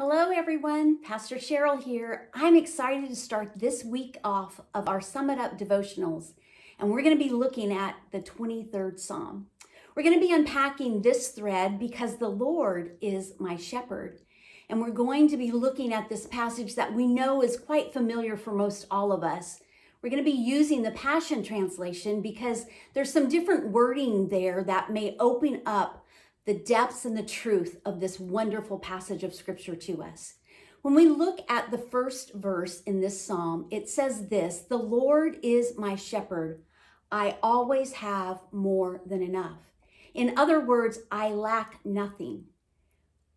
Hello, everyone. Pastor Cheryl here. I'm excited to start this week off of our Summit Up devotionals, and we're going to be looking at the 23rd Psalm. We're going to be unpacking this thread because the Lord is my shepherd, and we're going to be looking at this passage that we know is quite familiar for most all of us. We're going to be using the Passion Translation because there's some different wording there that may open up the depths and the truth of this wonderful passage of scripture to us. When we look at the first verse in this psalm, it says this: "The Lord is my shepherd. I always have more than enough." In other words, I lack nothing.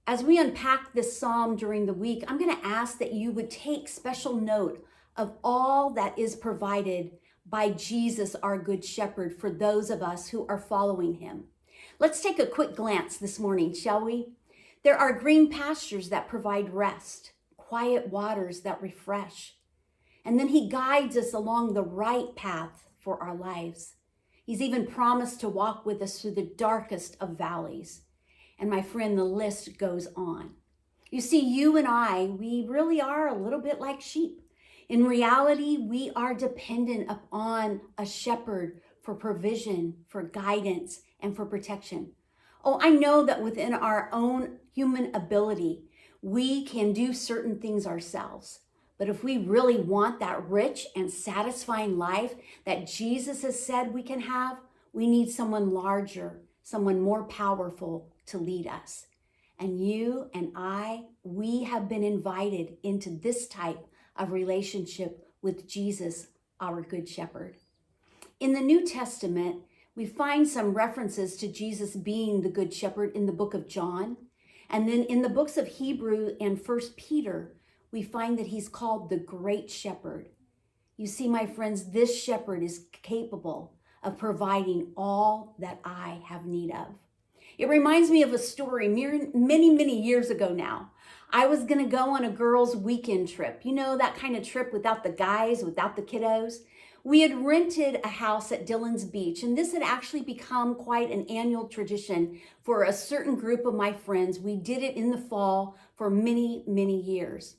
As we unpack this psalm during the week, I'm going to ask that you would take special note of all that is provided by Jesus, our good shepherd, for those of us who are following him. Let's take a quick glance this morning, shall we? There are green pastures that provide rest, quiet waters that refresh. And then he guides us along the right path for our lives. He's even promised to walk with us through the darkest of valleys. And my friend, the list goes on. You see, you and I, we really are a little bit like sheep. In reality, we are dependent upon a shepherd for provision, for guidance, and for protection. Oh, I know that within our own human ability, we can do certain things ourselves. But if we really want that rich and satisfying life that Jesus has said we can have, we need someone larger, someone more powerful to lead us. And you and I, we have been invited into this type of relationship with Jesus, our Good Shepherd. In the New Testament, we find some references to Jesus being the Good Shepherd in the book of John. And then in the books of Hebrew and 1 Peter, we find that he's called the Great Shepherd. You see, my friends, this shepherd is capable of providing all that I have need of. It reminds me of a story many years ago now. I was going to go on a girls' weekend trip. You know, that kind of trip without the guys, without the kiddos. We had rented a house at Dillon's Beach, and this had actually become quite an annual tradition for a certain group of my friends. We did it in the fall for many years.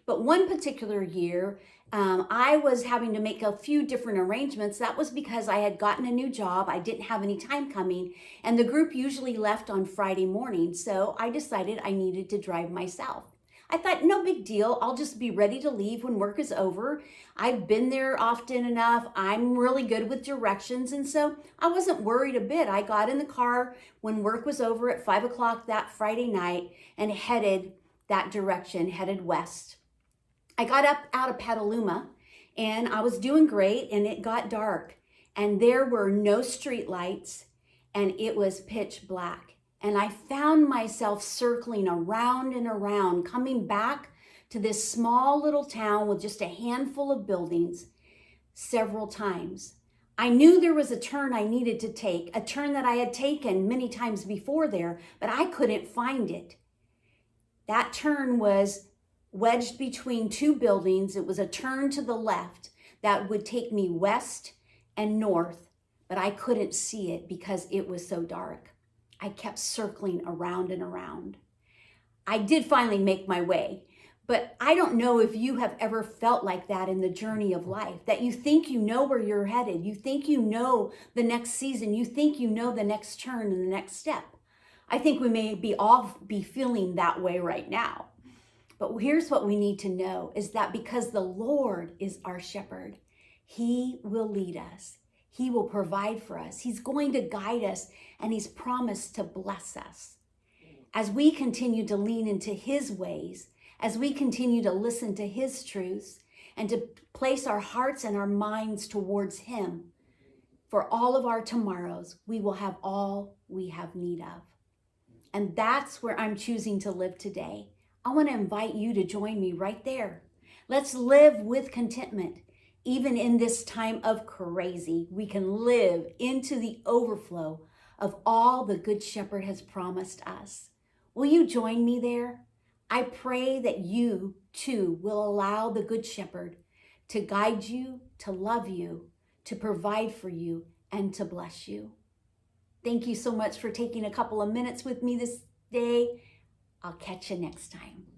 But one particular year, I was having to make a few different arrangements. That was because I had gotten a new job. I didn't have any time coming, and the group usually left on Friday morning, so I decided I needed to drive myself. I thought, no big deal. I'll just be ready to leave when work is over. I've been there often enough. I'm really good with directions. And so I wasn't worried a bit. I got in the car when work was over at 5 o'clock that Friday night and headed that direction, headed west. I got up out of Petaluma and I was doing great, and it got dark and there were no street lights and it was pitch black. And I found myself circling around and around, coming back to this small little town with just a handful of buildings several times. I knew there was a turn I needed to take, a turn that I had taken many times before there, but I couldn't find it. That turn was wedged between two buildings. It was a turn to the left that would take me west and north, but I couldn't see it because it was so dark. I kept circling around and around. I did finally make my way, but I don't know if you have ever felt like that in the journey of life, that you think you know where you're headed. You think you know the next season. You think you know the next turn and the next step. I think we may all be feeling that way right now. But here's what we need to know is that because the Lord is our shepherd, he will lead us. He will provide for us. He's going to guide us, and he's promised to bless us. As we continue to lean into his ways, as we continue to listen to his truths, and to place our hearts and our minds towards him, for all of our tomorrows, we will have all we have need of. And that's where I'm choosing to live today. I want to invite you to join me right there. Let's live with contentment. Even in this time of crazy, we can live into the overflow of all the Good Shepherd has promised us. Will you join me there? I pray that you too will allow the Good Shepherd to guide you, to love you, to provide for you, and to bless you. Thank you so much for taking a couple of minutes with me this day. I'll catch you next time.